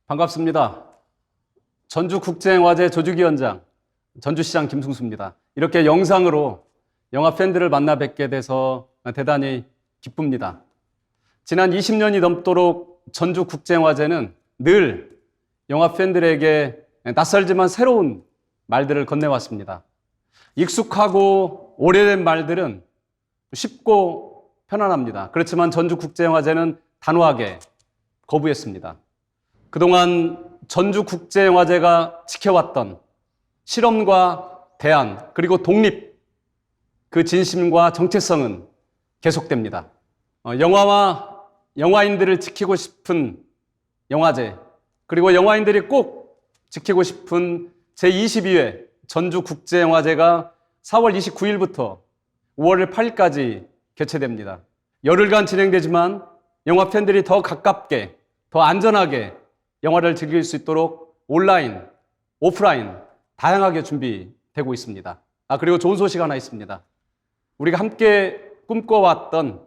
반갑습니다. 전주국제영화제 조직위원장 전주시장 김승수입니다. 이렇게 영상으로 영화 팬들을 만나 뵙게 돼서 대단히 기쁩니다. 지난 20년이 넘도록 전주국제영화제는 늘 영화 팬들에게 낯설지만 새로운 말들을 건네왔습니다. 익숙하고 오래된 말들은 쉽고 편안합니다. 그렇지만 전주국제영화제는 단호하게 거부했습니다. 그동안 전주국제영화제가 지켜왔던 실험과 대안, 그리고 독립, 그 진심과 정체성은 계속됩니다. 영화와 영화인들을 지키고 싶은 영화제, 그리고 영화인들이 꼭 지키고 싶은 제22회 전주국제영화제가 4월 29일부터 5월 8일까지 개최됩니다. 열흘간 진행되지만 영화 팬들이 더 가깝게, 더 안전하게 영화를 즐길 수 있도록 온라인, 오프라인 다양하게 준비되고 있습니다. 그리고 좋은 소식 하나 있습니다. 우리가 함께 꿈꿔왔던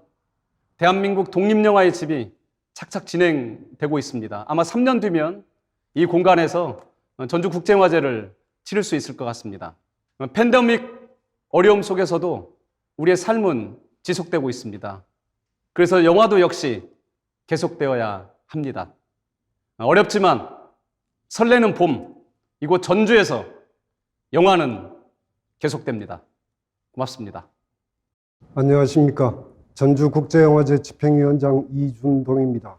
대한민국 독립영화의 집이 착착 진행되고 있습니다. 아마 3년 뒤면 이 공간에서 전주국제영화제를 치를 수 있을 것 같습니다. 팬데믹 어려움 속에서도 우리의 삶은 지속되고 있습니다. 그래서 영화도 역시 계속되어야 합니다. 어렵지만 설레는 봄, 이곳 전주에서 영화는 계속됩니다. 고맙습니다. 안녕하십니까. 전주국제영화제 집행위원장 이준동입니다.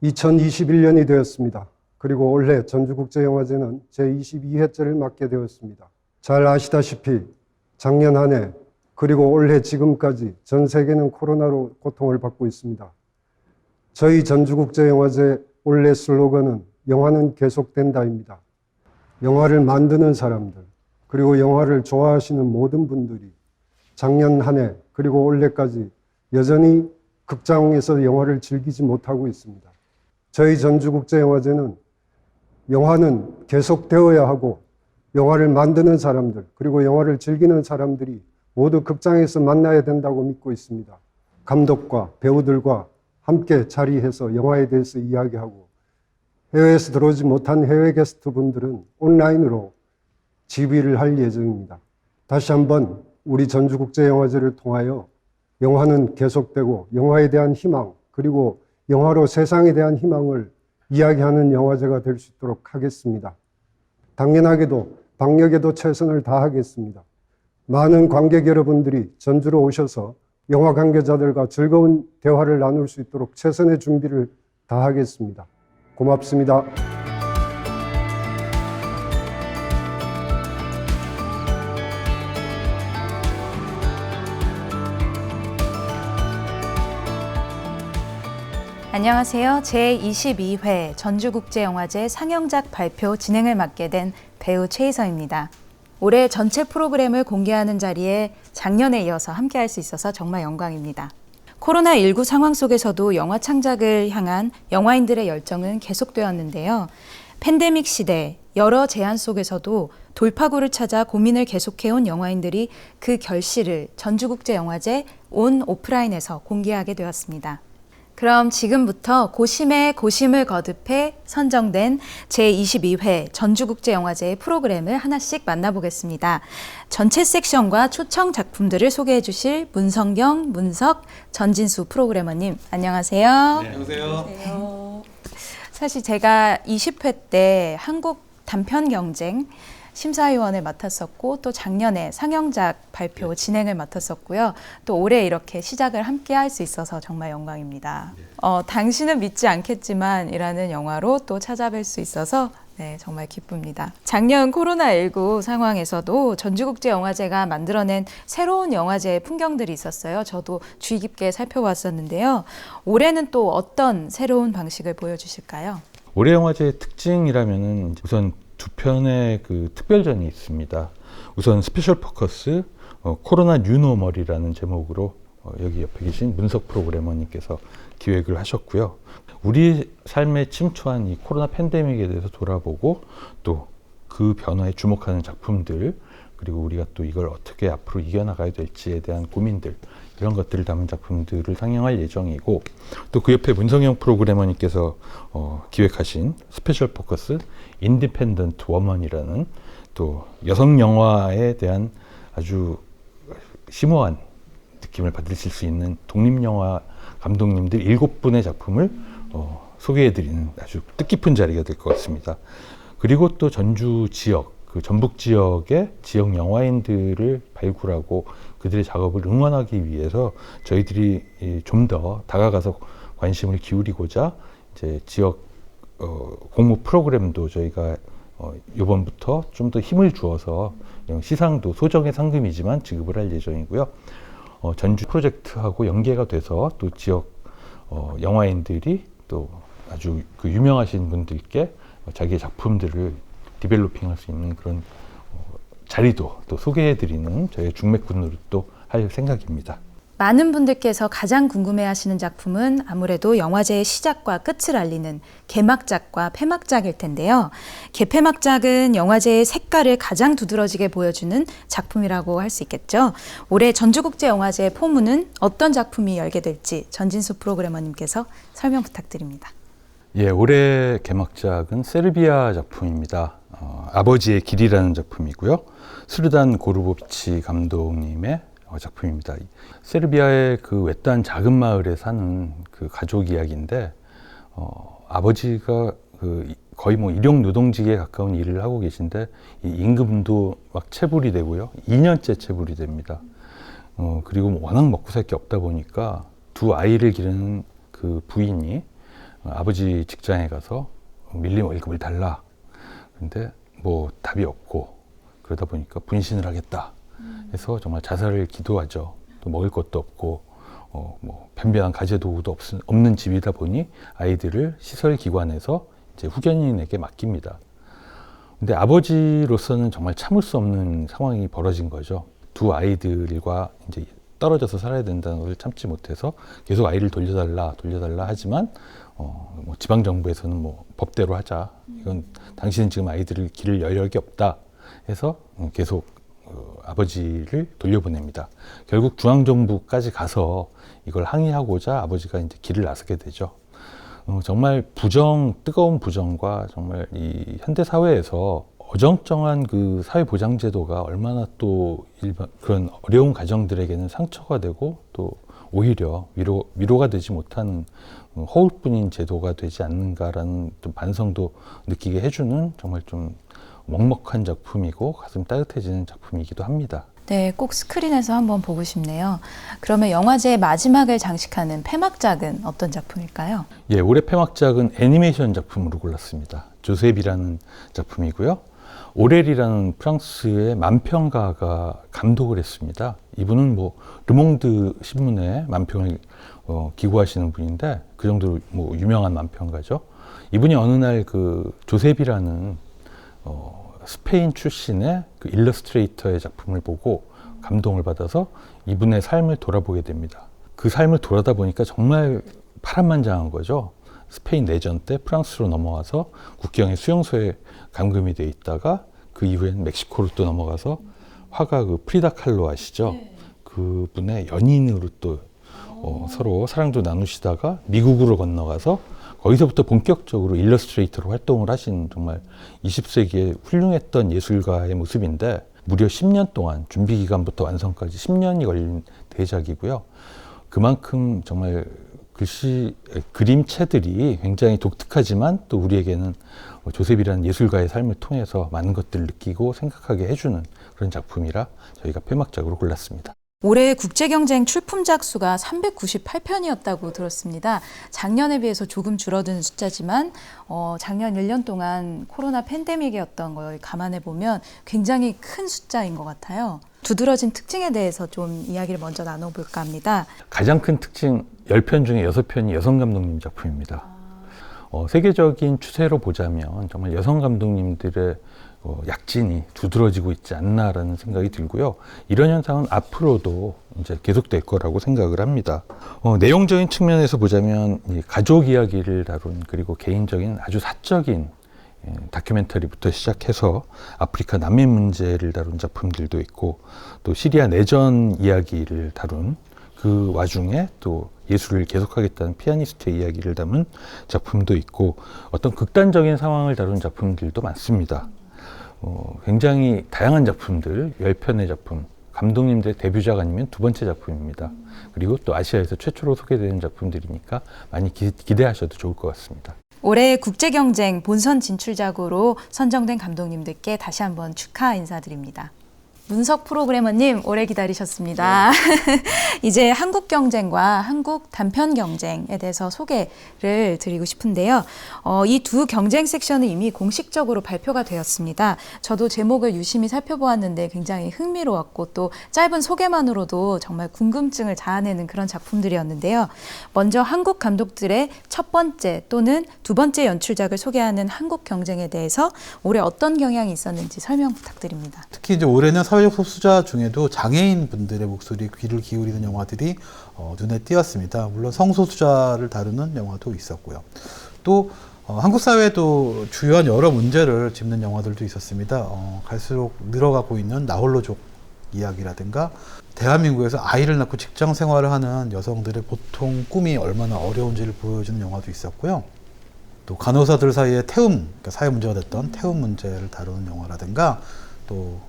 2021년이 되었습니다. 그리고 올해 전주국제영화제는 제22회째를 맡게 되었습니다. 잘 아시다시피 작년 한 해 그리고 올해 지금까지 전 세계는 코로나로 고통을 받고 있습니다. 저희 전주국제영화제 올해 슬로건은 영화는 계속된다입니다. 영화를 만드는 사람들, 그리고 영화를 좋아하시는 모든 분들이 작년 한 해 그리고 올해까지 여전히 극장에서 영화를 즐기지 못하고 있습니다. 저희 전주국제영화제는 영화는 계속되어야 하고 영화를 만드는 사람들 그리고 영화를 즐기는 사람들이 모두 극장에서 만나야 된다고 믿고 있습니다. 감독과 배우들과 함께 자리해서 영화에 대해서 이야기하고 해외에서 들어오지 못한 해외 게스트 분들은 온라인으로 지휘를 할 예정입니다. 다시 한번 우리 전주국제영화제를 통하여 영화는 계속되고 영화에 대한 희망 그리고 영화로 세상에 대한 희망을 이야기하는 영화제가 될 수 있도록 하겠습니다. 당연하게도 방역에도 최선을 다하겠습니다. 많은 관객 여러분들이 전주로 오셔서 영화 관계자들과 즐거운 대화를 나눌 수 있도록 최선의 준비를 다하겠습니다. 고맙습니다. 안녕하세요. 제22회 전주국제영화제 상영작 발표 진행을 맡게 된 배우 최희서입니다. 올해 전체 프로그램을 공개하는 자리에 작년에 이어서 함께할 수 있어서 정말 영광입니다. 코로나19 상황 속에서도 영화 창작을 향한 영화인들의 열정은 계속되었는데요. 팬데믹 시대, 여러 제한 속에서도 돌파구를 찾아 고민을 계속해온 영화인들이 그 결실을 전주국제영화제 온 오프라인에서 공개하게 되었습니다. 그럼 지금부터 고심에 고심을 거듭해 선정된 제22회 전주국제영화제의 프로그램을 하나씩 만나보겠습니다. 전체 섹션과 초청 작품들을 소개해 주실 문성경, 문석, 전진수 프로그래머님 안녕하세요. 네, 안녕하세요. 사실 제가 20회 때 한국 단편경쟁 심사위원을 맡았었고 또 작년에 상영작 발표 진행을 맡았었고요. 또 올해 이렇게 시작을 함께 할 수 있어서 정말 영광입니다. 당신은 믿지 않겠지만 이라는 영화로 또 찾아뵐 수 있어서 정말 기쁩니다. 작년 코로나19 상황에서도 전주국제영화제가 만들어낸 새로운 영화제의 풍경들이 있었어요. 저도 주의 깊게 살펴봤었는데요. 올해는 또 어떤 새로운 방식을 보여주실까요? 올해 영화제의 특징이라면은 우선 두 편의 그 특별전이 있습니다. 우선 스페셜 포커스 코로나 뉴노멀이라는 제목으로 여기 옆에 계신 문석 프로그래머님께서 기획을 하셨고요. 우리 삶에 침투한 이 코로나 팬데믹에 대해서 돌아보고 또 그 변화에 주목하는 작품들, 그리고 우리가 또 이걸 어떻게 앞으로 이겨나가야 될지에 대한 고민들, 이런 것들을 담은 작품들을 상영할 예정이고, 또 그 옆에 문성영 프로그래머님께서 기획하신 스페셜 포커스 인디펜던트 워먼이라는 또 여성 영화에 대한 아주 심오한 느낌을 받으실 수 있는 독립영화 감독님들 7분의 작품을 소개해드리는 아주 뜻깊은 자리가 될 것 같습니다. 그리고 또 전주 지역, 그 전북 지역의 지역 영화인들을 발굴하고 그들의 작업을 응원하기 위해서 저희들이 좀 더 다가가서 관심을 기울이고자 이제 지역 공모 프로그램도 저희가 이번부터 좀 더 힘을 주어서 시상도 소정의 상금이지만 지급을 할 예정이고요. 전주 프로젝트하고 연계가 돼서 또 지역 영화인들이 또 아주 그 유명하신 분들께 자기의 작품들을 디벨로핑할 수 있는 그런 자리도 또 소개해드리는 저희의 중매꾼으로 또 할 생각입니다. 많은 분들께서 가장 궁금해하시는 작품은 아무래도 영화제의 시작과 끝을 알리는 개막작과 폐막작일 텐데요. 개폐막작은 영화제의 색깔을 가장 두드러지게 보여주는 작품이라고 할 수 있겠죠. 올해 전주국제영화제 포문은 어떤 작품이 열게 될지 전진수 프로그래머님께서 설명 부탁드립니다. 예, 올해 개막작은 세르비아 작품입니다. 아버지의 길이라는 작품이고요. 스르단 고르보비치 감독님의 작품입니다. 세르비아의 그 외딴 작은 마을에 사는 그 가족 이야기인데, 아버지가 그 거의 뭐 일용 노동직에 가까운 일을 하고 계신데, 이 임금도 막 체불이 되고요. 2년째 체불이 됩니다. 그리고 뭐 워낙 먹고 살 게 없다 보니까 두 아이를 기르는 그 부인이 아버지 직장에 가서 밀린 월급을 달라. 근데 뭐 답이 없고, 그러다 보니까 분신을 하겠다. 해서 정말 자살을 기도하죠. 또 먹을 것도 없고, 뭐 변변한 가재 도구도 없는 집이다 보니 아이들을 시설 기관에서 이제 후견인에게 맡깁니다. 근데 아버지로서는 정말 참을 수 없는 상황이 벌어진 거죠. 두 아이들과 이제 떨어져서 살아야 된다는 것을 참지 못해서 계속 아이를 돌려달라 하지만 뭐 지방 정부에서는 뭐 법대로 하자. 이건 당신은 지금 아이들을 기를 여력이 없다. 해서 계속 아버지를 돌려보냅니다. 결국 중앙정부까지 가서 이걸 항의하고자 아버지가 이제 길을 나서게 되죠. 정말 뜨거운 부정과 정말 이 현대 사회에서 어정쩡한 그 사회보장제도가 얼마나 또 그런 어려운 가정들에게는 상처가 되고 또 오히려 위로가 되지 못하는 허울뿐인 제도가 되지 않는가라는 좀 반성도 느끼게 해주는 정말 좀 먹먹한 작품이고 가슴 따뜻해지는 작품이기도 합니다. 네, 꼭 스크린에서 한번 보고 싶네요. 그러면 영화제의 마지막을 장식하는 폐막작은 어떤 작품일까요? 예, 올해 폐막작은 애니메이션 작품으로 골랐습니다. 조셉이라는 작품이고요. 오렐이라는 프랑스의 만평가가 감독을 했습니다. 이분은 뭐 르몽드 신문에 만평을 기고하시는 분인데 그 정도로 뭐 유명한 만평가죠. 이분이 어느 날 그 조셉이라는 스페인 출신의 그 일러스트레이터의 작품을 보고 감동을 받아서 이분의 삶을 돌아보게 됩니다. 그 삶을 돌아다 보니까 정말 파란만장한 거죠. 스페인 내전 때 프랑스로 넘어와서 국경의 수용소에 감금이 돼 있다가 그 이후엔 멕시코로 또 넘어가서 화가 그 프리다 칼로 아시죠? 그분의 연인으로 또 서로 사랑도 나누시다가 미국으로 건너가서 거기서부터 본격적으로 일러스트레이터로 활동을 하신 정말 20세기의 훌륭했던 예술가의 모습인데 무려 10년 동안 준비 기간부터 완성까지 10년이 걸린 대작이고요. 그만큼 정말 그림체들이 굉장히 독특하지만 또 우리에게는 조셉이라는 예술가의 삶을 통해서 많은 것들을 느끼고 생각하게 해주는 그런 작품이라 저희가 폐막작으로 골랐습니다. 올해 국제경쟁 출품작 수가 398편이었다고 들었습니다. 작년에 비해서 조금 줄어든 숫자지만 작년 1년 동안 코로나 팬데믹이었던 걸 감안해 보면 굉장히 큰 숫자인 것 같아요. 두드러진 특징에 대해서 좀 이야기를 먼저 나눠볼까 합니다. 가장 큰 특징 10편 중에 6편이 여성 감독님 작품입니다. 세계적인 추세로 보자면 정말 여성 감독님들의 약진이 두드러지고 있지 않나라는 생각이 들고요. 이런 현상은 앞으로도 이제 계속될 거라고 생각을 합니다. 내용적인 측면에서 보자면 이 가족 이야기를 다룬 그리고 개인적인 아주 사적인 다큐멘터리부터 시작해서 아프리카 난민 문제를 다룬 작품들도 있고 또 시리아 내전 이야기를 다룬 그 와중에 또 예술을 계속하겠다는 피아니스트의 이야기를 담은 작품도 있고 어떤 극단적인 상황을 다룬 작품들도 많습니다. 굉장히 다양한 작품들, 10편의 작품, 감독님들의 데뷔작 아니면 두 번째 작품입니다. 그리고 또 아시아에서 최초로 소개되는 작품들이니까 많이 기대하셔도 좋을 것 같습니다. 올해 국제경쟁 본선 진출작으로 선정된 감독님들께 다시 한번 축하 인사드립니다. 문석 프로그래머님 오래 기다리셨습니다. 이제 한국 경쟁과 한국 단편 경쟁에 대해서 소개를 드리고 싶은데요. 이 두 경쟁 섹션은 이미 공식적으로 발표가 되었습니다. 저도 제목을 유심히 살펴보았는데 굉장히 흥미로웠고 또 짧은 소개만으로도 정말 궁금증을 자아내는 그런 작품들이었는데요. 먼저 한국 감독들의 첫 번째 또는 두 번째 연출작을 소개하는 한국 경쟁에 대해서 올해 어떤 경향이 있었는지 설명 부탁드립니다. 특히 이제 올해는 사회적 소수자 중에도 장애인 분들의 목소리에 귀를 기울이는 영화들이 눈에 띄었습니다. 물론 성소수자를 다루는 영화도 있었고요. 또 한국 사회도 주요한 여러 문제를 짚는 영화들도 있었습니다. 갈수록 늘어가고 있는 나홀로족 이야기라든가 대한민국에서 아이를 낳고 직장 생활을 하는 여성들의 보통 꿈이 얼마나 어려운지를 보여주는 영화도 있었고요. 또 간호사들 사이의 태움, 그러니까 사회 문제가 됐던 태움 문제를 다루는 영화라든가 또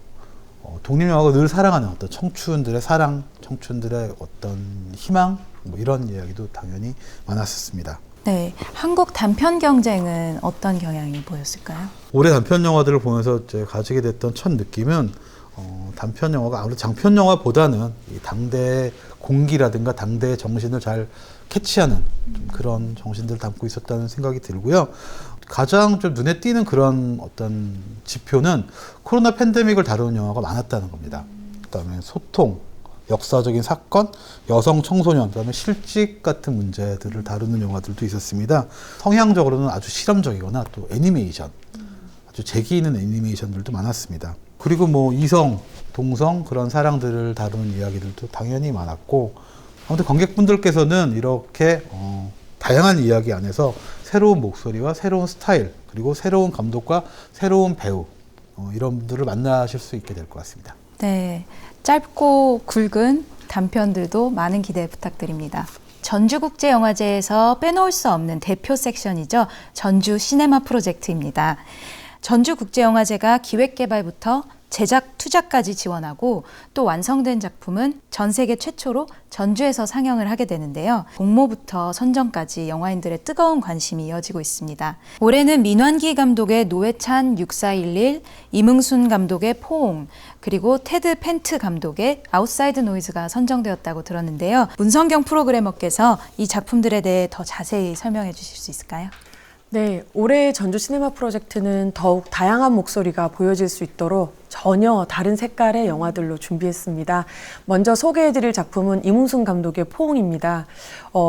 독립영화가 늘 사랑하는 어떤 청춘들의 사랑, 청춘들의 어떤 희망, 뭐 이런 이야기도 당연히 많았었습니다. 네, 한국 단편 경쟁은 어떤 경향이 보였을까요? 올해 단편 영화들을 보면서 이제 가지게 됐던 첫 느낌은 단편 영화가 아무래도 장편 영화보다는 이 당대의 공기라든가 당대의 정신을 잘 캐치하는 좀 그런 정신들을 담고 있었다는 생각이 들고요. 가장 좀 눈에 띄는 그런 어떤 지표는 코로나 팬데믹을 다루는 영화가 많았다는 겁니다. 그다음에 소통, 역사적인 사건, 여성 청소년, 그다음에 실직 같은 문제들을 다루는 영화들도 있었습니다. 성향적으로는 아주 실험적이거나 또 애니메이션, 아주 재기 있는 애니메이션들도 많았습니다. 그리고 뭐 이성, 동성 그런 사랑들을 다루는 이야기들도 당연히 많았고, 아무튼 관객분들께서는 이렇게 다양한 이야기 안에서 새로운 목소리와 새로운 스타일, 그리고 새로운 감독과 새로운 배우, 이런 분들을 만나실 수 있게 될 것 같습니다. 네, 짧고 굵은 단편들도 많은 기대 부탁드립니다. 전주국제영화제에서 빼놓을 수 없는 대표 섹션이죠. 전주 시네마 프로젝트입니다. 전주국제영화제가 기획개발부터 제작, 투자까지 지원하고 또 완성된 작품은 전 세계 최초로 전주에서 상영을 하게 되는데요. 공모부터 선정까지 영화인들의 뜨거운 관심이 이어지고 있습니다. 올해는 민환기 감독의 노회찬 6411, 이문순 감독의 포옹, 그리고 테드 펜트 감독의 아웃사이드 노이즈가 선정되었다고 들었는데요. 문성경 프로그래머께서 이 작품들에 대해 더 자세히 설명해 주실 수 있을까요? 네, 올해 전주 시네마 프로젝트는 더욱 다양한 목소리가 보여질 수 있도록 전혀 다른 색깔의 영화들로 준비했습니다. 먼저 소개해드릴 작품은 이문순 감독의 포옹입니다.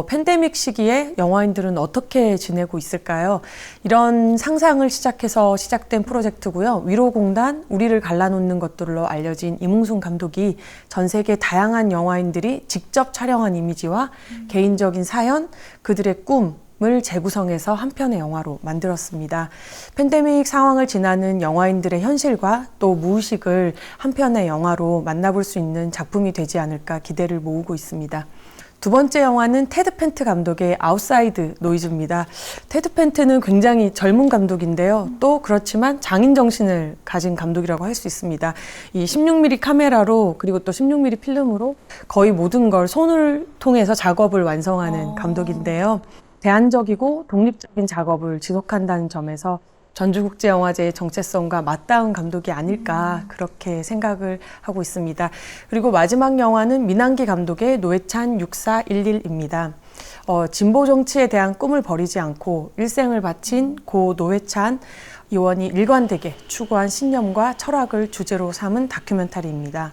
팬데믹 시기에 영화인들은 어떻게 지내고 있을까요? 이런 상상을 시작해서 시작된 프로젝트고요. 위로공단, 우리를 갈라놓는 것들로 알려진 이문순 감독이 전 세계 다양한 영화인들이 직접 촬영한 이미지와 개인적인 사연, 그들의 꿈, 을 재구성해서 한 편의 영화로 만들었습니다. 팬데믹 상황을 지나는 영화인들의 현실과 또 무의식을 한 편의 영화로 만나볼 수 있는 작품이 되지 않을까 기대를 모으고 있습니다. 두 번째 영화는 테드 펜트 감독의 아웃사이드 노이즈입니다. 테드 펜트는 굉장히 젊은 감독인데요. 또 그렇지만 장인 정신을 가진 감독이라고 할 수 있습니다. 이 16mm 카메라로 그리고 또 16mm 필름으로 거의 모든 걸 손을 통해서 작업을 완성하는 감독인데요. 대안적이고 독립적인 작업을 지속한다는 점에서 전주국제영화제의 정체성과 맞닿은 감독이 아닐까 그렇게 생각을 하고 있습니다. 그리고 마지막 영화는 민환기 감독의 노회찬 6411입니다. 진보 정치에 대한 꿈을 버리지 않고 일생을 바친 고 노회찬 의원이 일관되게 추구한 신념과 철학을 주제로 삼은 다큐멘터리입니다.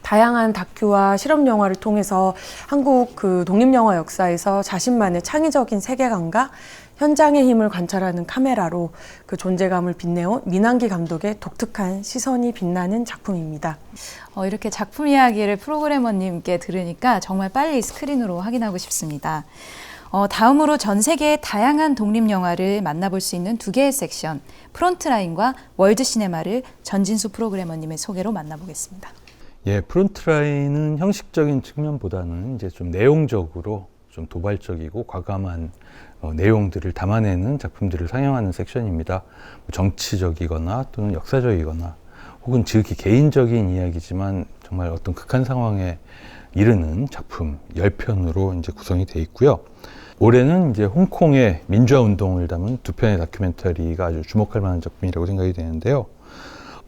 다양한 다큐와 실험 영화를 통해서 한국 독립영화 역사에서 자신만의 창의적인 세계관과 현장의 힘을 관찰하는 카메라로 그 존재감을 빛내온 민환기 감독의 독특한 시선이 빛나는 작품입니다. 이렇게 작품 이야기를 프로그래머님께 들으니까 정말 빨리 스크린으로 확인하고 싶습니다. 다음으로 전 세계의 다양한 독립영화를 만나볼 수 있는 두 개의 섹션, 프론트라인과 월드시네마를 전진수 프로그래머님의 소개로 만나보겠습니다. 예, 프론트라인은 형식적인 측면보다는 이제 좀 내용적으로 좀 도발적이고 과감한 내용들을 담아내는 작품들을 상영하는 섹션입니다. 정치적이거나 또는 역사적이거나 혹은 지극히 개인적인 이야기지만 정말 어떤 극한 상황에 이르는 작품 10편으로 이제 구성이 되어 있고요. 올해는 이제 홍콩의 민주화 운동을 담은 두 편의 다큐멘터리가 아주 주목할 만한 작품이라고 생각이 되는데요.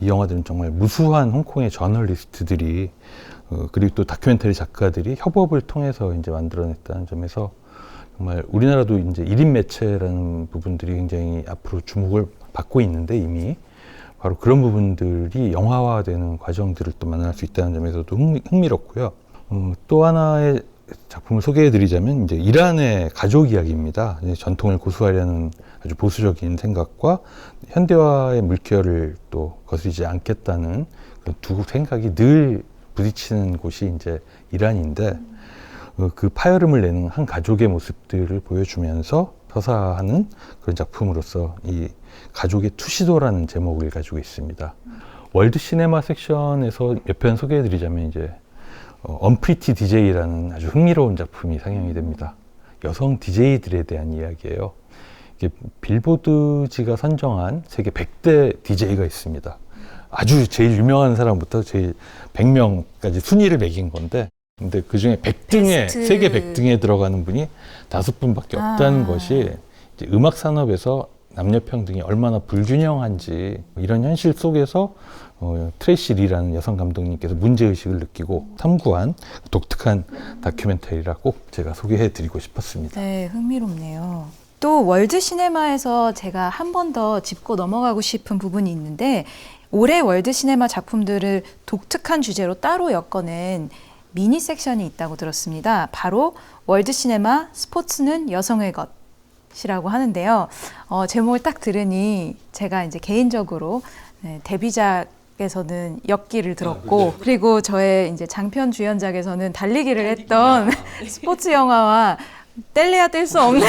이 영화들은 정말 무수한 홍콩의 저널리스트들이 그리고 또 다큐멘터리 작가들이 협업을 통해서 이제 만들어냈다는 점에서 정말 우리나라도 이제 1인 매체라는 부분들이 굉장히 앞으로 주목을 받고 있는데 이미 바로 그런 부분들이 영화화되는 과정들을 또 만날 수 있다는 점에서도 흥미롭고요. 또 하나의 작품을 소개해드리자면 이제 이란의 가족 이야기입니다. 전통을 고수하려는 아주 보수적인 생각과 현대화의 물결을 또 거스르지 않겠다는 그런 두 생각이 늘 부딪히는 곳이 이제 이란인데 그 파열음을 내는 한 가족의 모습들을 보여주면서 서사하는 그런 작품으로서 이 가족의 투시도라는 제목을 가지고 있습니다. 월드 시네마 섹션에서 몇 편 소개해드리자면 이제 언프리티 DJ라는 아주 흥미로운 작품이 상영이 됩니다. 여성 DJ들에 대한 이야기예요. 이게 빌보드지가 선정한 세계 100대 DJ가 있습니다. 아주 제일 유명한 사람부터 제일 100명까지 순위를 매긴 건데, 근데 그 중에 100등에, 세계 100등에 들어가는 분이 5분밖에 없다는 것이 이제 음악 산업에서 남녀 평등이 얼마나 불균형한지 이런 현실 속에서 트레이시 리라는 여성 감독님께서 문제의식을 느끼고 탐구한 독특한 다큐멘터리라 꼭 제가 소개해드리고 싶었습니다. 네, 흥미롭네요. 또 월드 시네마에서 제가 한 번 더 짚고 넘어가고 싶은 부분이 있는데 올해 월드 시네마 작품들을 독특한 주제로 따로 엮어낸 미니 섹션이 있다고 들었습니다. 바로 월드 시네마 스포츠는 여성의 것이라고 하는데요. 제목을 딱 들으니 제가 이제 개인적으로 데뷔작에서는 엮기를 들었고 그리고 저의 이제 장편 주연작에서는 달리기를 했던 스포츠 영화와 뗄래야 뗄 수 없는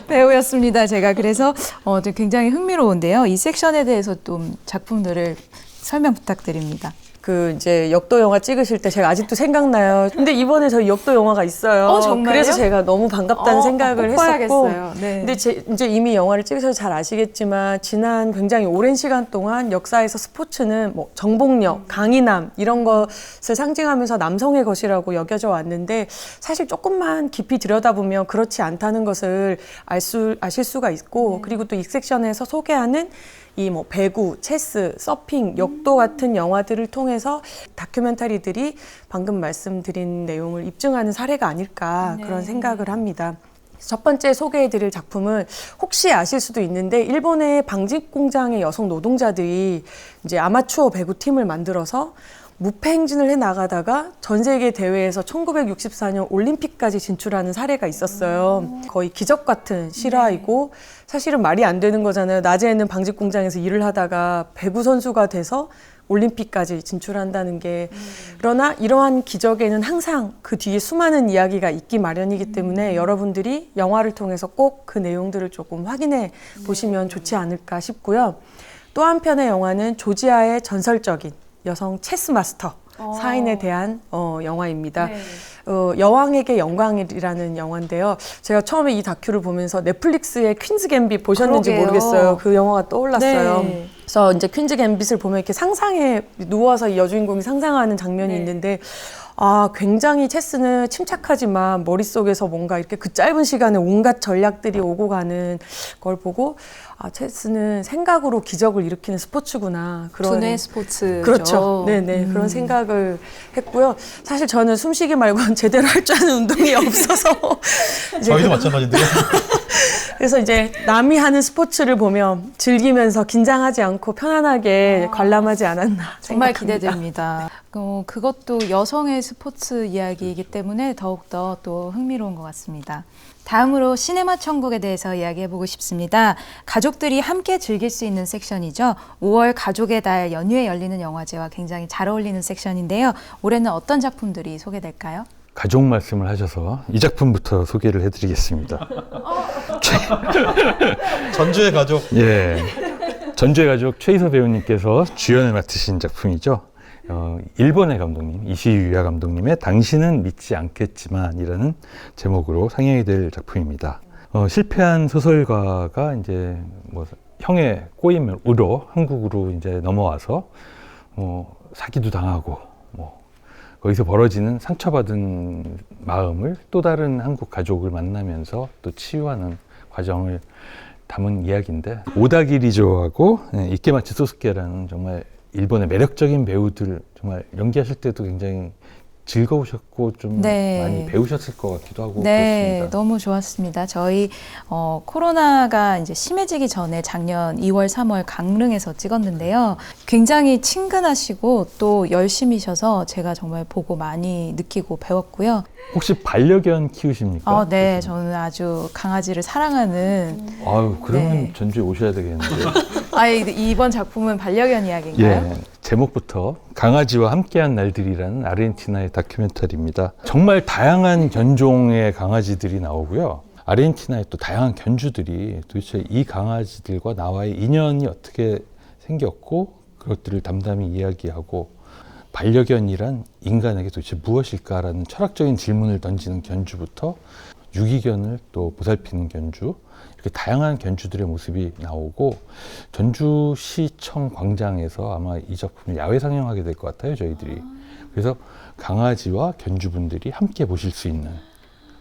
배우였습니다. 제가 그래서 좀 굉장히 흥미로운데요. 이 섹션에 대해서 좀 작품들을 설명 부탁드립니다. 그 이제 역도 영화 찍으실 때 제가 아직도 생각나요. 근데 이번에 저희 역도 영화가 있어요. 정말요? 그래서 제가 너무 반갑다는 생각을 꼭 했었고. 봐야겠어요. 네. 근데 이제 이미 영화를 찍으셔서 잘 아시겠지만 지난 굉장히 오랜 시간 동안 역사에서 스포츠는 뭐 정복력, 강인함 이런 것을 상징하면서 남성의 것이라고 여겨져 왔는데 사실 조금만 깊이 들여다보면 그렇지 않다는 것을 아실 수가 있고 그리고 또 이 섹션에서 소개하는 이 뭐 배구, 체스, 서핑, 역도 같은 영화들을 통해서 다큐멘터리들이 방금 말씀드린 내용을 입증하는 사례가 아닐까 그런 생각을 합니다. 첫 번째 소개해드릴 작품은 혹시 아실 수도 있는데 일본의 방직공장의 여성 노동자들이 이제 아마추어 배구팀을 만들어서 무패 행진을 해 나가다가 전 세계 대회에서 1964년 올림픽까지 진출하는 사례가 있었어요. 거의 기적 같은 실화이고 사실은 말이 안 되는 거잖아요. 낮에는 방직 공장에서 일을 하다가 배구 선수가 돼서 올림픽까지 진출한다는 게. 그러나 이러한 기적에는 항상 그 뒤에 수많은 이야기가 있기 마련이기 때문에 여러분들이 영화를 통해서 꼭 그 내용들을 조금 확인해 보시면 좋지 않을까 싶고요. 또 한편의 영화는 조지아의 전설적인 여성 체스 마스터 사인에 대한 영화입니다. 네. 여왕에게 영광이라는 영화인데요. 제가 처음에 이 다큐를 보면서 넷플릭스의 퀸즈 갬빗 보셨는지 그러게요. 모르겠어요. 그 영화가 떠올랐어요. 네. 그래서 이제 퀸즈 갬빗을 보면 이렇게 상상에 누워서 이 여주인공이 상상하는 장면이 있는데 굉장히 체스는 침착하지만 머릿속에서 뭔가 이렇게 그 짧은 시간에 온갖 전략들이 오고 가는 걸 보고 체스는 생각으로 기적을 일으키는 스포츠구나. 두뇌 스포츠죠. 그렇죠. 네네. 그런 생각을 했고요. 사실 저는 숨쉬기 말고는 제대로 할 줄 아는 운동이 없어서. 저희도 마찬가지인데요. 그래서 이제 남이 하는 스포츠를 보면 즐기면서 긴장하지 않고 편안하게 관람하지 않았나 정말 생각합니다. 기대됩니다. 그것도 여성의 스포츠 이야기이기 때문에 더욱더 또 흥미로운 것 같습니다. 다음으로 시네마 천국에 대해서 이야기해보고 싶습니다. 가족들이 함께 즐길 수 있는 섹션이죠. 5월 가족의 달 연휴에 열리는 영화제와 굉장히 잘 어울리는 섹션인데요. 올해는 어떤 작품들이 소개될까요? 가족 말씀을 하셔서 이 작품부터 소개를 해드리겠습니다. 전주의 가족. 예, 전주의 가족 최희서 배우님께서 주연을 맡으신 작품이죠. 일본의 감독님 이시유 유야 감독님의 당신은 믿지 않겠지만이라는 제목으로 상영이 될 작품입니다. 실패한 소설가가 이제 뭐 형의 꼬임으로 한국으로 이제 넘어와서 사기도 당하고 뭐 거기서 벌어지는 상처받은 마음을 또 다른 한국 가족을 만나면서 또 치유하는 과정을 담은 이야기인데, 오다기 리조하고 이케마치 소스케라는 정말 일본의 매력적인 배우들, 정말 연기하실 때도 굉장히 즐거우셨고 좀 네. 많이 배우셨을 것 같기도 하고 네, 그렇습니다. 너무 좋았습니다. 저희 코로나가 이제 심해지기 전에 작년 2월, 3월 강릉에서 찍었는데요. 굉장히 친근하시고 또 열심히셔서 제가 정말 보고 많이 느끼고 배웠고요. 혹시 반려견 키우십니까? 네, 저는 아주 강아지를 사랑하는. 아유, 그러면 네. 전주에 오셔야 되겠는데요. 이번 작품은 반려견 이야기인가요? 예, 제목부터 강아지와 함께한 날들이라는 아르헨티나의 다큐멘터리입니다. 정말 다양한 견종의 강아지들이 나오고요. 아르헨티나의 또 다양한 견주들이 도대체 이 강아지들과 나와의 인연이 어떻게 생겼고 그것들을 담담히 이야기하고, 반려견이란 인간에게 도대체 무엇일까라는 철학적인 질문을 던지는 견주부터 유기견을 또 보살피는 견주, 이렇게 다양한 견주들의 모습이 나오고, 전주시청 광장에서 아마 이 작품을 야외 상영하게 될 것 같아요, 저희들이. 그래서 강아지와 견주분들이 함께 보실 수 있는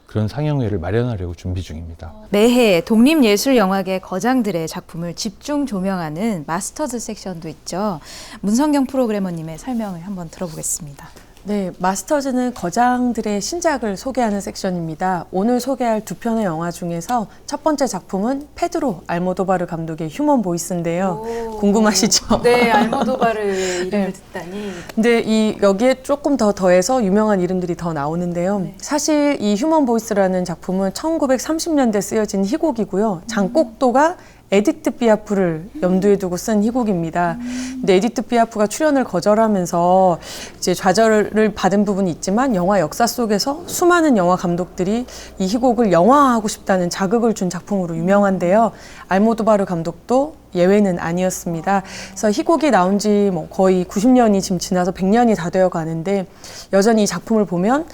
그런 상영회를 마련하려고 준비 중입니다. 매해 독립예술영화계 거장들의 작품을 집중 조명하는 마스터즈 섹션도 있죠. 문성경 프로그래머님의 설명을 한번 들어보겠습니다. 네, 마스터즈는 거장들의 신작을 소개하는 섹션입니다. 오늘 소개할 두 편의 영화 중에서 첫 번째 작품은 페드로 알모도바르 감독의 휴먼 보이스인데요. 궁금하시죠? 네, 알모도바르 이름을 네. 듣다니. 근데 여기에 조금 더 더해서 유명한 이름들이 더 나오는데요. 사실 이 휴먼 보이스라는 작품은 1930년대 쓰여진 희곡이고요. 작곡도가 에디트 피아프를 염두에 두고 쓴 희곡입니다. 근데 에디트 피아프가 출연을 거절하면서 이제 좌절을 받은 부분이 있지만 영화 역사 속에서 수많은 영화 감독들이 이 희곡을 영화화하고 싶다는 자극을 준 작품으로 유명한데요. 알모도바르 감독도 예외는 아니었습니다. 그래서 희곡이 나온 지 거의 90년이 지금 지나서 100년이 다 되어 가는데, 여전히 이 작품을 보면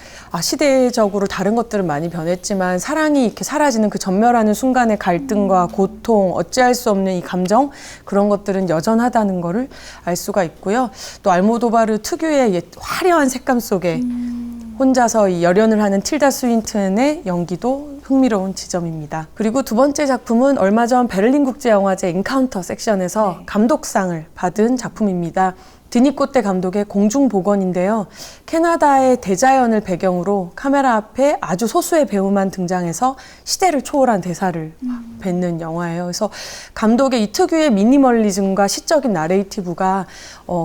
시대적으로 다른 것들은 많이 변했지만 사랑이 이렇게 사라지는 그 전멸하는 순간의 갈등과 고통, 어찌할 수 없는 이 감정, 그런 것들은 여전하다는 거를 알 수가 있고요. 또 알모도바르 특유의 화려한 색감 속에 혼자서 이 열연을 하는 틸다 스윈튼의 연기도 흥미로운 지점입니다. 그리고 두 번째 작품은 얼마 전 베를린 국제영화제 인카운터 섹션에서 감독상을 받은 작품입니다. 드니꼬떼 감독의 공중복원인데요. 캐나다의 대자연을 배경으로 카메라 앞에 아주 소수의 배우만 등장해서 시대를 초월한 대사를 뱉는 영화예요. 그래서 감독의 이 특유의 미니멀리즘과 시적인 나레이티브가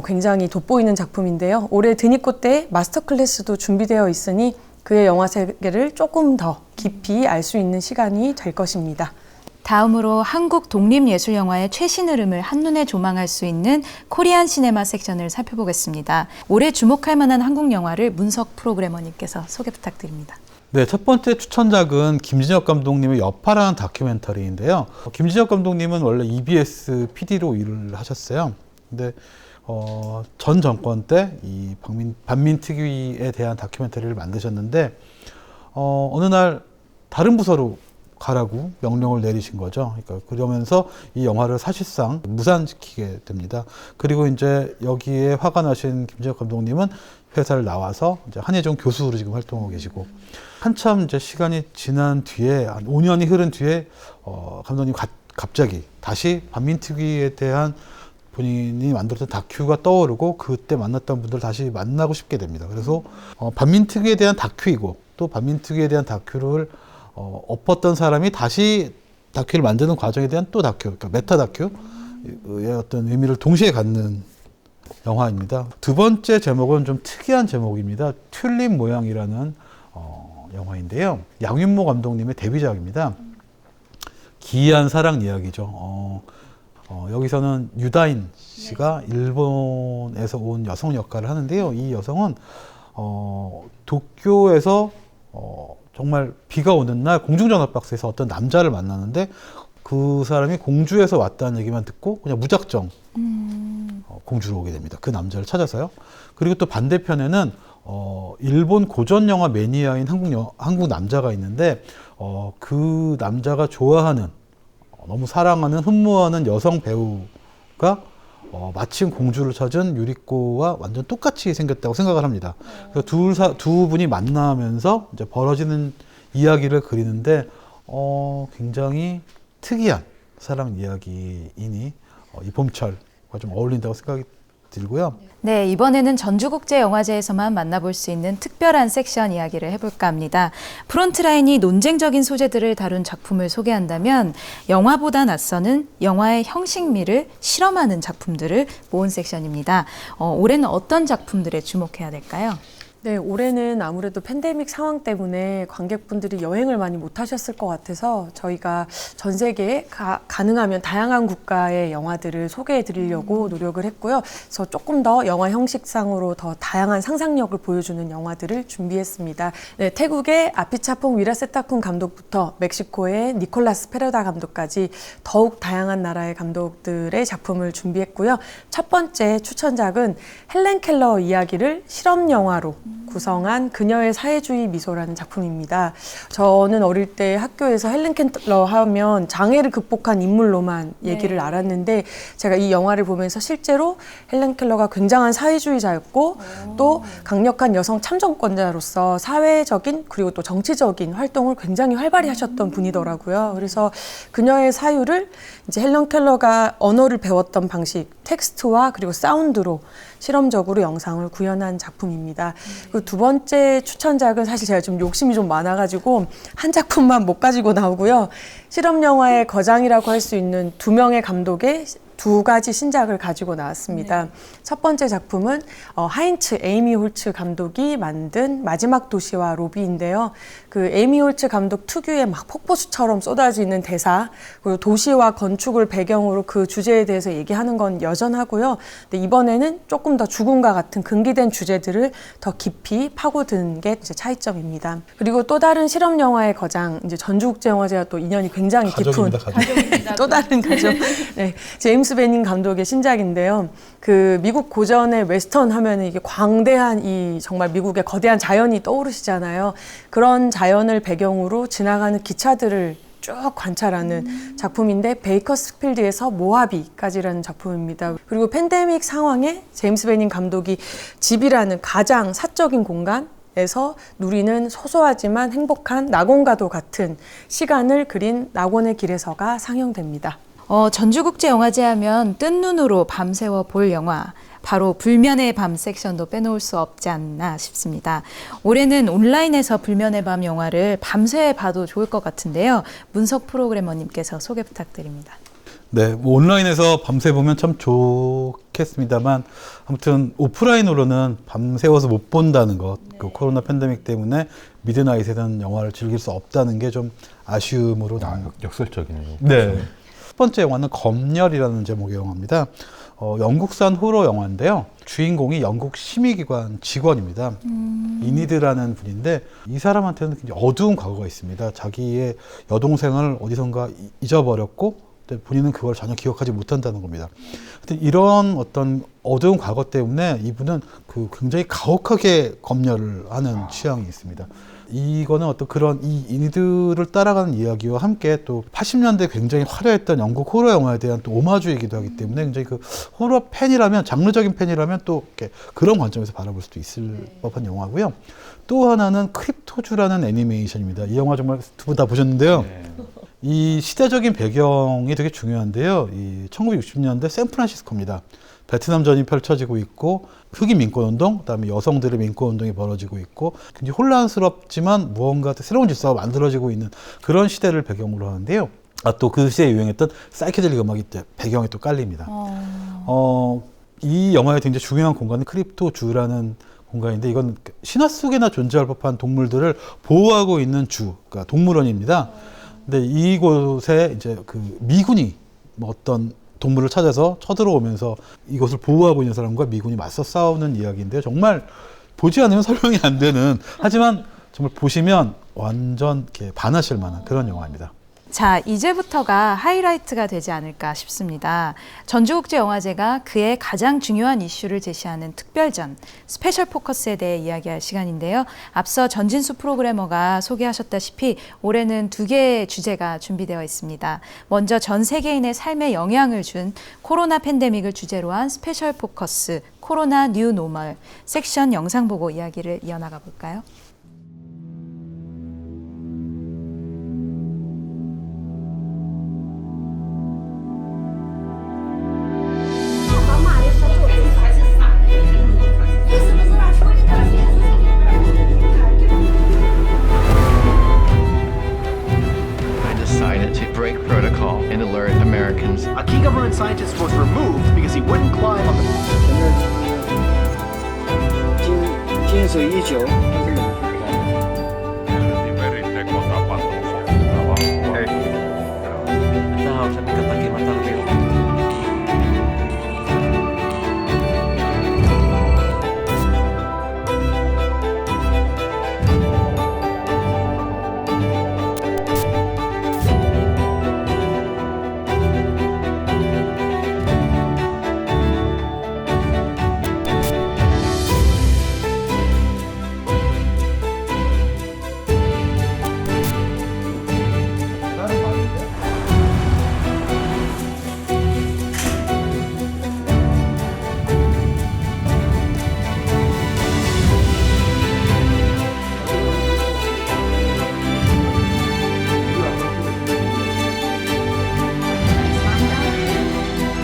굉장히 돋보이는 작품인데요. 올해 드니꼬떼의 마스터 클래스도 준비되어 있으니 그의 영화 세계를 조금 더 깊이 알 수 있는 시간이 될 것입니다. 다음으로 한국 독립예술영화의 최신 흐름을 한눈에 조망할 수 있는 코리안 시네마 섹션을 살펴보겠습니다. 올해 주목할 만한 한국 영화를 문석 프로그래머님께서 소개 부탁드립니다. 네, 첫 번째 추천작은 김진혁 감독님의 여파라는 다큐멘터리인데요. 김진혁 감독님은 원래 EBS PD로 일을 하셨어요. 근데 전 정권 때 이 반민특위에 대한 다큐멘터리를 만드셨는데 어느 날 다른 부서로 가라고 명령을 내리신 거죠. 그러니까 그러면서 이 영화를 사실상 무산시키게 됩니다. 그리고 이제 여기에 화가 나신 김진혁 감독님은 회사를 나와서 이제 한예종 교수로 지금 활동하고 계시고, 한참 이제 시간이 지난 뒤에 한 5년이 흐른 뒤에 감독님 갑자기 다시 반민특위에 대한 본인이 만들었던 다큐가 떠오르고 그때 만났던 분들 다시 만나고 싶게 됩니다. 그래서 반민특위에 대한 다큐이고 또 반민특위에 대한 다큐를 엎었던 사람이 다시 다큐를 만드는 과정에 대한 또 다큐, 그러니까 메타 다큐의 어떤 의미를 동시에 갖는 영화입니다. 두 번째 제목은 좀 특이한 제목입니다. 튤립 모양이라는 영화인데요. 양윤모 감독님의 데뷔작입니다. 기이한 사랑 이야기죠. 여기서는 유다인 씨가 일본에서 온 여성 역할을 하는데요. 이 여성은 도쿄에서 정말 비가 오는 날 공중전화 박스에서 어떤 남자를 만나는데 그 사람이 공주에서 왔다는 얘기만 듣고 그냥 무작정 공주로 오게 됩니다. 그 남자를 찾아서요. 그리고 또 반대편에는 일본 고전 영화 매니아인 한국 남자가 있는데 그 남자가 좋아하는 너무 사랑하는 흠모하는 여성 배우가 마침 공주를 찾은 유리코와 완전 똑같이 생겼다고 생각을 합니다. 그래서 두 분이 만나면서 이제 벌어지는 이야기를 그리는데 굉장히 특이한 사랑 이야기이니 이 봄철과 좀 어울린다고 생각이 들고요. 네, 이번에는 전주국제영화제에서만 만나볼 수 있는 특별한 섹션 이야기를 해볼까 합니다. 프론트라인이 논쟁적인 소재들을 다룬 작품을 소개한다면 영화보다 낯서는 영화의 형식미를 실험하는 작품들을 모은 섹션입니다. 올해는 어떤 작품들에 주목해야 될까요? 네, 올해는 아무래도 팬데믹 상황 때문에 관객분들이 여행을 많이 못 하셨을 것 같아서 저희가 전 세계에 가능하면 다양한 국가의 영화들을 소개해 드리려고 노력을 했고요. 그래서 조금 더 영화 형식상으로 더 다양한 상상력을 보여주는 영화들을 준비했습니다. 네, 태국의 아피차퐁 위라세타쿤 감독부터 멕시코의 니콜라스 페레다 감독까지 더욱 다양한 나라의 감독들의 작품을 준비했고요. 첫 번째 추천작은 헬렌 켈러 이야기를 실험 영화로 구성한 그녀의 사회주의 미소라는 작품입니다. 저는 어릴 때 학교에서 헬렌 켈러 하면 장애를 극복한 인물로만 얘기를 알았는데 제가 이 영화를 보면서 실제로 헬렌 켈러가 굉장한 사회주의자였고 또 강력한 여성 참정권자로서 사회적인 그리고 또 정치적인 활동을 굉장히 활발히 하셨던 분이더라고요. 그래서 그녀의 사유를 이제 헬렌 켈러가 언어를 배웠던 방식, 텍스트와 그리고 사운드로 실험적으로 영상을 구현한 작품입니다. 그 두 번째 추천작은 사실 제가 좀 욕심이 좀 많아가지고 한 작품만 못 가지고 나오고요. 실험 영화의 거장이라고 할 수 있는 두 명의 감독의 두 가지 신작을 가지고 나왔습니다. 첫 번째 작품은 하인츠 에이미 홀츠 감독이 만든 마지막 도시와 로비인데요. 그 에이미 홀츠 감독 특유의 막 폭포수처럼 쏟아지는 대사, 그리고 도시와 건축을 배경으로 그 주제에 대해서 얘기하는 건 여전하고요. 근데 이번에는 조금 더 죽음과 같은 금기된 주제들을 더 깊이 파고든 게 이제 차이점입니다. 그리고 또 다른 실험 영화의 거장, 이제 전주국제영화제와 또 인연이 굉장히 깊은 또 다른 가족. 네, 제임스 베닝 감독의 신작인데요. 그 미국 고전의 웨스턴 하면은 이게 광대한 이 정말 미국의 거대한 자연이 떠오르시잖아요. 그런 자연을 배경으로 지나가는 기차들을 쭉 관찰하는 작품인데 베이커스필드에서 모하비까지라는 작품입니다. 그리고 팬데믹 상황에 제임스 베닝 감독이 집이라는 가장 사적인 공간에서 누리는 소소하지만 행복한 낙원과도 같은 시간을 그린 낙원의 길에서가 상영됩니다. 전주국제영화제 하면 뜬 눈으로 밤새워 볼 영화, 바로 불면의 밤 섹션도 빼놓을 수 없지 않나 싶습니다. 올해는 온라인에서 불면의 밤 영화를 밤새 봐도 좋을 것 같은데요. 문석 프로그래머님께서 소개 부탁드립니다. 네, 뭐 온라인에서 밤새 보면 참 좋겠습니다만 아무튼 오프라인으로는 밤새워서 못 본다는 것, 그 코로나 팬데믹 때문에 미드나잇에는 영화를 즐길 수 없다는 게 좀 아쉬움으로 남아요. 역설적이네요. 네. 첫 번째 영화는 검열이라는 제목의 영화입니다. 영국산 호러 영화인데요. 주인공이 영국 심의기관 직원입니다. 이니드라는 분인데 이 사람한테는 굉장히 어두운 과거가 있습니다. 자기의 여동생을 어디선가 잊어버렸고 본인은 그걸 전혀 기억하지 못한다는 겁니다. 이런 어떤 어두운 과거 때문에 이분은 그 굉장히 가혹하게 검열을 하는 취향이 있습니다. 이거는 어떤 그런 이 이니드를 따라가는 이야기와 함께 또 80년대 굉장히 화려했던 영국 호러 영화에 대한 또 오마주이기도 하기 때문에 굉장히 그 호러 팬이라면, 장르적인 팬이라면 또 이렇게 그런 관점에서 바라볼 수도 있을 법한 영화고요. 또 하나는 크립토주라는 애니메이션입니다. 이 영화 정말 두 분 다 보셨는데요. 이 시대적인 배경이 되게 중요한데요. 이 1960년대 샌프란시스코입니다. 베트남전이 펼쳐지고 있고 흑인 민권운동, 그다음에 여성들의 민권운동이 벌어지고 있고 굉장히 혼란스럽지만 무언가 새로운 질서가 만들어지고 있는 그런 시대를 배경으로 하는데요. 또 그 시대에 유행했던 사이키델릭 음악이 배경에 또 깔립니다. 이 영화의 굉장히 중요한 공간은 크립토주라는 공간인데 이건 신화 속에나 존재할 법한 동물들을 보호하고 있는 주, 그러니까 동물원입니다. 근데 이곳에 이제 그 미군이 뭐 어떤 동물을 찾아서 쳐들어오면서 이것을 보호하고 있는 사람과 미군이 맞서 싸우는 이야기인데요. 정말 보지 않으면 설명이 안 되는, 하지만 정말 보시면 완전 이렇게 반하실 만한 그런 영화입니다. 자, 이제부터가 하이라이트가 되지 않을까 싶습니다. 전주국제영화제가 그의 가장 중요한 이슈를 제시하는 특별전, 스페셜 포커스에 대해 이야기할 시간인데요. 앞서 전진수 프로그래머가 소개하셨다시피 올해는 2개의 주제가 준비되어 있습니다. 먼저 전 세계인의 삶에 영향을 준 코로나 팬데믹을 주제로 한 스페셜 포커스, 코로나 뉴 노멀 섹션 영상 보고 이야기를 이어나가 볼까요? I decided to break protocol and alert Americans. A key government scientist was removed because he wouldn't climb on the. 金水一九，它是冷却开。 Tahu sa pagkatagi matarbil.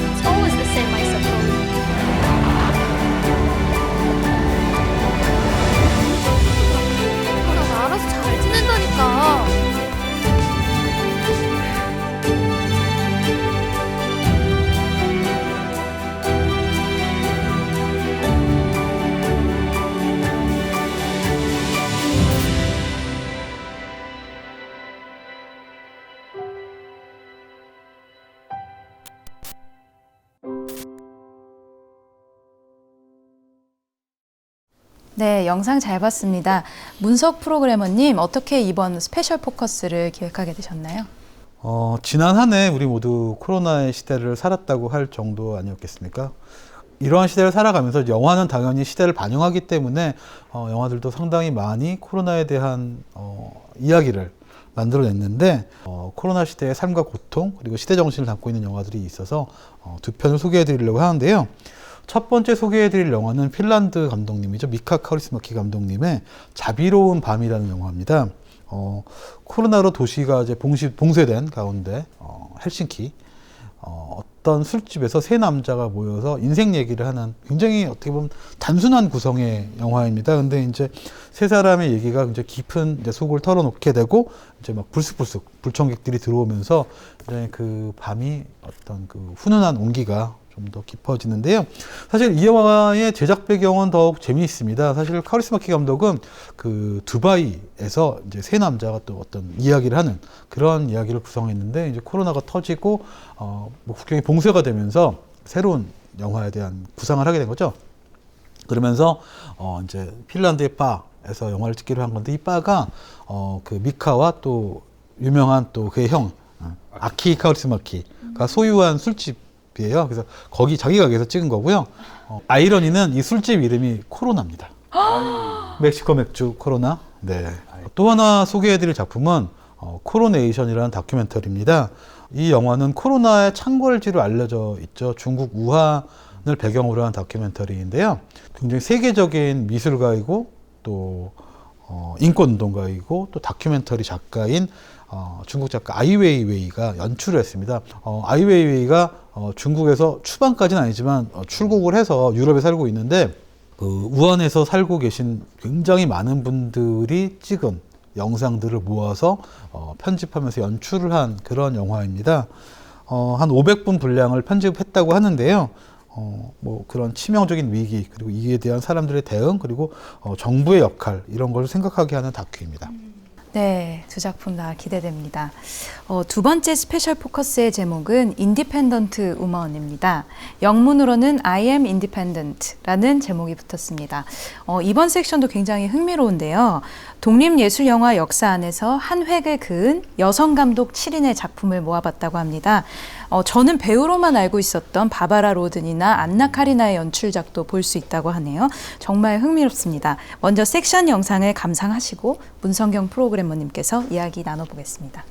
It's always the same, I suppose. 나 알아서 잘 지낸다니까. 네, 영상 잘 봤습니다. 문석 프로그래머님, 어떻게 이번 스페셜 포커스를 기획하게 되셨나요? 지난 한 해 우리 모두 코로나의 시대를 살았다고 할 정도 아니었겠습니까? 이러한 시대를 살아가면서 영화는 당연히 시대를 반영하기 때문에 영화들도 상당히 많이 코로나에 대한 이야기를 만들어냈는데 코로나 시대의 삶과 고통 그리고 시대 정신을 담고 있는 영화들이 있어서 두 편을 소개해드리려고 하는데요. 첫 번째 소개해드릴 영화는 핀란드 감독님이죠. 미카 카우리스마키 감독님의 자비로운 밤이라는 영화입니다. 코로나로 도시가 이제 봉쇄된 가운데 헬싱키 어떤 술집에서 세 남자가 모여서 인생 얘기를 하는 굉장히 어떻게 보면 단순한 구성의 영화입니다. 근데 이제 세 사람의 얘기가 굉장히 깊은 이제 속을 털어놓게 되고 이제 막 불쑥불쑥 불청객들이 들어오면서 이제 그 밤이 어떤 그 훈훈한 온기가 좀 더 깊어지는데요. 사실 이 영화의 제작 배경은 더욱 재미있습니다. 사실 카리스마키 감독은 그 두바이에서 이제 세 남자가 또 어떤 이야기를 하는 그런 이야기를 구성했는데 이제 코로나가 터지고 뭐 국경이 봉쇄가 되면서 새로운 영화에 대한 구상을 하게 된 거죠. 그러면서 이제 핀란드의 바에서 영화를 찍기로 한 건데 이 바가 그 미카와 또 유명한 또 그의 형 아키 카리스마키가 소유한 술집 이에요. 그래서 거기 자기 가게에서 찍은 거고요. 아이러니는 이 술집 이름이 코로나입니다. 멕시코 맥주 코로나. 네. 또 하나 소개해드릴 작품은 코로네이션이라는 다큐멘터리입니다. 이 영화는 코로나의 창궐지로 알려져 있죠. 중국 우한을 배경으로 한 다큐멘터리인데요. 굉장히 세계적인 미술가이고 또 인권운동가이고 또 다큐멘터리 작가인 중국 작가 아이웨이웨이가 연출을 했습니다. 아이웨이웨이가 중국에서 추방까지는 아니지만 출국을 해서 유럽에 살고 있는데 그 우한에서 살고 계신 굉장히 많은 분들이 찍은 영상들을 모아서 편집하면서 연출을 한 그런 영화입니다. 한 500분 분량을 편집했다고 하는데요. 뭐 그런 치명적인 위기 그리고 이에 대한 사람들의 대응 그리고 정부의 역할 이런 걸 생각하게 하는 다큐입니다. 네, 두 작품 다 기대됩니다. 두 번째 스페셜 포커스의 제목은 인디펜던트 우먼입니다. 영문으로는 I am independent라는 제목이 붙었습니다. 이번 섹션도 굉장히 흥미로운데요. 독립예술영화 역사 안에서 한 획을 그은 여성 감독 7인의 작품을 모아봤다고 합니다. 저는 배우로만 알고 있었던 바바라 로든이나 안나 카리나의 연출작도 볼 수 있다고 하네요. 정말 흥미롭습니다. 먼저 섹션 영상을 감상하시고 문성경 프로그래머님께서 이야기 나눠보겠습니다.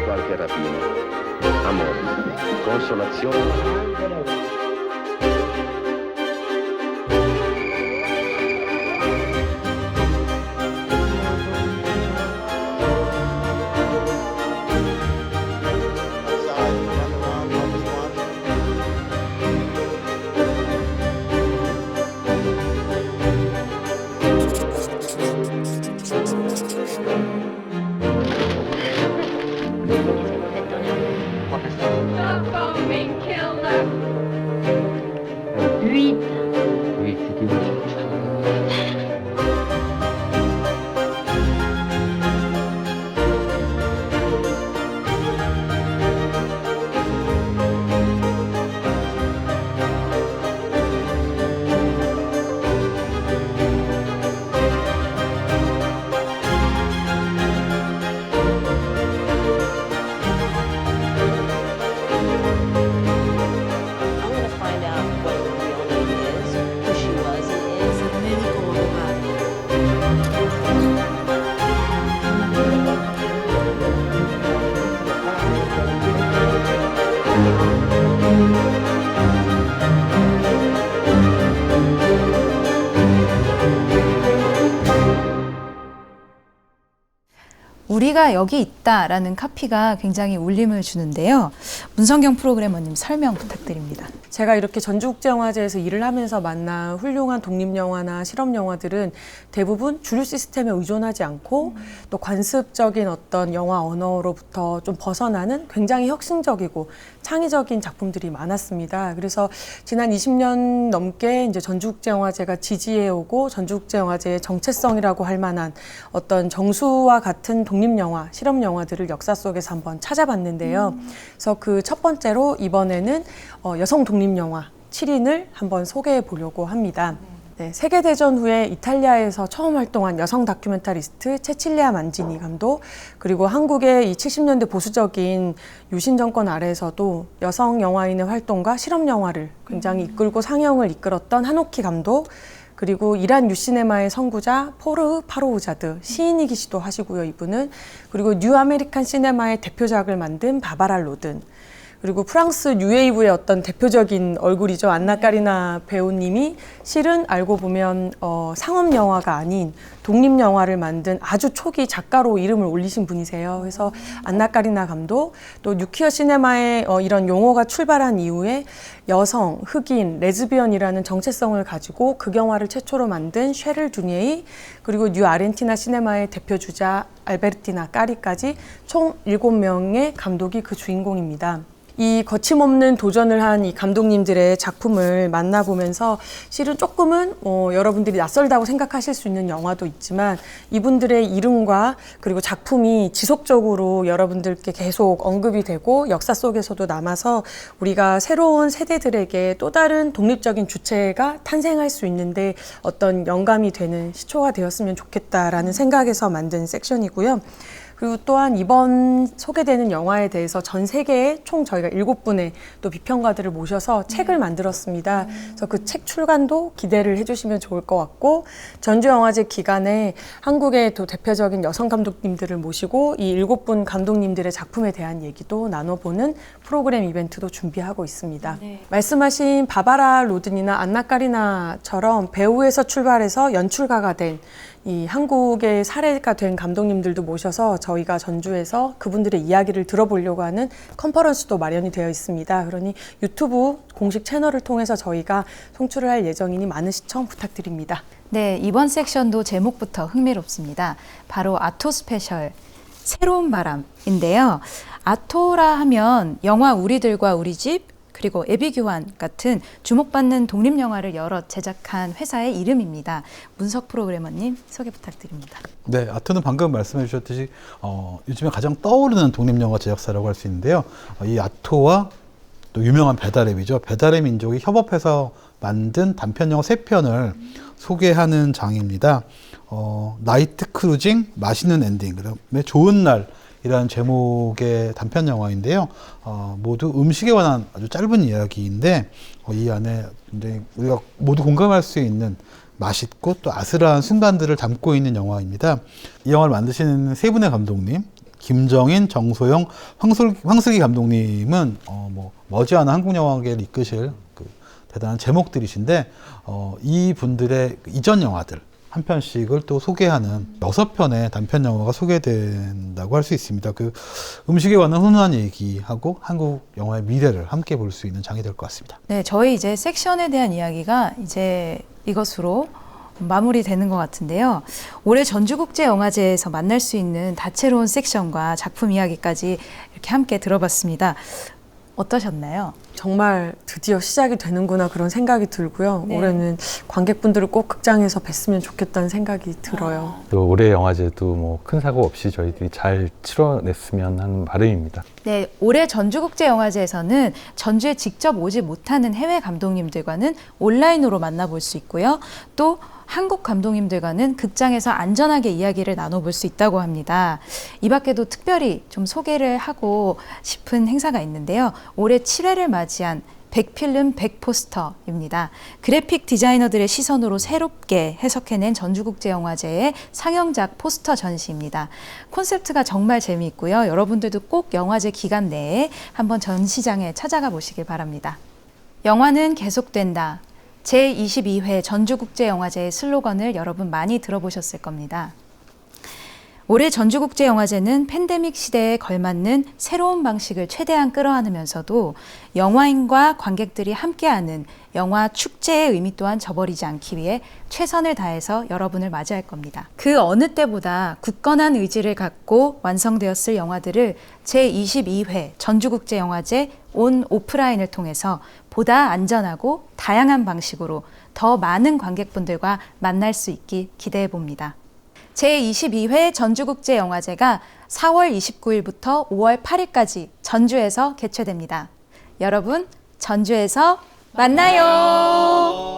Qualche rapina, amore, consolazione. 우리가 여기 있다라는 카피가 굉장히 울림을 주는데요. 문성경 프로그래머님 설명 부탁드립니다. 제가 이렇게 전주국제영화제에서 일을 하면서 만난 훌륭한 독립영화나 실험영화들은 대부분 주류 시스템에 의존하지 않고 또 관습적인 어떤 영화 언어로부터 좀 벗어나는 굉장히 혁신적이고 창의적인 작품들이 많았습니다. 그래서 지난 20년 넘게 이제 전주국제영화제가 지지해오고 전주국제영화제의 정체성이라고 할 만한 어떤 정수와 같은 독립영화, 실험영화들을 역사 속에서 한번 찾아봤는데요. 그래서 그 첫 번째로 이번에는 여성 독립영화 7인을 한번 소개해 보려고 합니다. 네, 세계대전 후에 이탈리아에서 처음 활동한 여성 다큐멘터리스트 체칠리아 만지니 감독, 그리고 한국의 이 70년대 보수적인 유신 정권 아래에서도 여성 영화인의 활동과 실험 영화를 굉장히 이끌고 상영을 이끌었던 하노키 감독, 그리고 이란 유시네마의 선구자 포르 파로우자드 시인이기시도 하시고요, 이분은. 그리고 뉴 아메리칸 시네마의 대표작을 만든 바바라 로든, 그리고 프랑스 뉴웨이브의 어떤 대표적인 얼굴이죠. 안나 까리나 배우님이 실은 알고 보면 상업 영화가 아닌 독립 영화를 만든 아주 초기 작가로 이름을 올리신 분이세요. 그래서 안나 까리나 감독, 또 뉴퀴어 시네마의 이런 용어가 출발한 이후에 여성, 흑인, 레즈비언이라는 정체성을 가지고 극영화를 최초로 만든 쉐를 두니에이, 그리고 뉴 아르헨티나 시네마의 대표 주자 알베르티나 까리까지 총 7명의 감독이 그 주인공입니다. 이 거침없는 도전을 한 이 감독님들의 작품을 만나보면서 실은 조금은 여러분들이 낯설다고 생각하실 수 있는 영화도 있지만 이분들의 이름과 그리고 작품이 지속적으로 여러분들께 계속 언급이 되고 역사 속에서도 남아서 우리가 새로운 세대들에게 또 다른 독립적인 주체가 탄생할 수 있는데 어떤 영감이 되는 시초가 되었으면 좋겠다라는 생각에서 만든 섹션이고요. 그리고 또한 이번 소개되는 영화에 대해서 전 세계에 총 저희가 7분의 또 비평가들을 모셔서 책을 만들었습니다. 그래서 그 책 출간도 기대를 해주시면 좋을 것 같고, 전주영화제 기간에 한국의 또 대표적인 여성 감독님들을 모시고 이 7분 감독님들의 작품에 대한 얘기도 나눠보는 프로그램 이벤트도 준비하고 있습니다. 네. 말씀하신 바바라 로든이나 안나 까리나처럼 배우에서 출발해서 연출가가 된 이 한국의 사례가 된 감독님들도 모셔서 저희가 전주에서 그분들의 이야기를 들어보려고 하는 컨퍼런스도 마련이 되어 있습니다. 그러니 유튜브 공식 채널을 통해서 저희가 송출을 할 예정이니 많은 시청 부탁드립니다. 네, 이번 섹션도 제목부터 흥미롭습니다. 바로 아토 스페셜, 새로운 바람인데요. 아토라 하면 영화 우리들과 우리 집, 그리고 애비규환 같은 주목받는 독립영화를 여러 제작한 회사의 이름입니다. 문석 프로그래머님 소개 부탁드립니다. 네, 아토는 방금 말씀해 주셨듯이 요즘에 가장 떠오르는 독립영화 제작사라고 할 수 있는데요. 이 아토와 또 유명한 배달앱이죠. 배달앱 민족이 협업해서 만든 단편영화 3편을 소개하는 장입니다. 나이트 크루징, 맛있는 엔딩, 그다음에 좋은 날이라는 제목의 단편 영화인데요. 모두 음식에 관한 아주 짧은 이야기인데 이 안에 굉장히 우리가 모두 공감할 수 있는 맛있고 또 아슬한 순간들을 담고 있는 영화입니다. 이 영화를 만드시는 세 분의 감독님, 김정인, 정소영, 황슬기 감독님은 머지않아 한국 영화계를 이끄실 그 대단한 제목들이신데 이 분들의 이전 영화들 한 편씩을 또 소개하는 6편의 단편 영화가 소개된다고 할 수 있습니다. 그 음식에 관한 훈훈한 얘기하고 한국 영화의 미래를 함께 볼 수 있는 장이 될 것 같습니다. 네, 저희 이제 섹션에 대한 이야기가 이제 이것으로 마무리되는 것 같은데요. 올해 전주국제영화제에서 만날 수 있는 다채로운 섹션과 작품 이야기까지 이렇게 함께 들어봤습니다. 어떠셨나요? 정말 드디어 시작이 되는구나 그런 생각이 들고요. 네. 올해는 관객분들을 꼭 극장에서 뵀으면 좋겠다는 생각이 들어요. 또 올해 영화제도 뭐 큰 사고 없이 저희들이 잘 치러냈으면 하는 바람입니다. 네, 올해 전주국제영화제에서는 전주에 직접 오지 못하는 해외 감독님들과는 온라인으로 만나볼 수 있고요. 또 한국 감독님들과는 극장에서 안전하게 이야기를 나눠볼 수 있다고 합니다. 이 밖에도 특별히 좀 소개를 하고 싶은 행사가 있는데요. 올해 7회를 맞이한 100필름 100포스터입니다. 그래픽 디자이너들의 시선으로 새롭게 해석해낸 전주국제영화제의 상영작 포스터 전시입니다. 콘셉트가 정말 재미있고요. 여러분들도 꼭 영화제 기간 내에 한번 전시장에 찾아가 보시길 바랍니다. 영화는 계속된다. 제22회 전주국제영화제의 슬로건을 여러분 많이 들어보셨을 겁니다. 올해 전주국제영화제는 팬데믹 시대에 걸맞는 새로운 방식을 최대한 끌어안으면서도 영화인과 관객들이 함께하는 영화 축제의 의미 또한 저버리지 않기 위해 최선을 다해서 여러분을 맞이할 겁니다. 그 어느 때보다 굳건한 의지를 갖고 완성되었을 영화들을 제22회 전주국제영화제 온 오프라인을 통해서 보다 안전하고 다양한 방식으로 더 많은 관객분들과 만날 수 있기 기대해 봅니다. 제22회 전주국제영화제가 4월 29일부터 5월 8일까지 전주에서 개최됩니다. 여러분, 전주에서 만나요!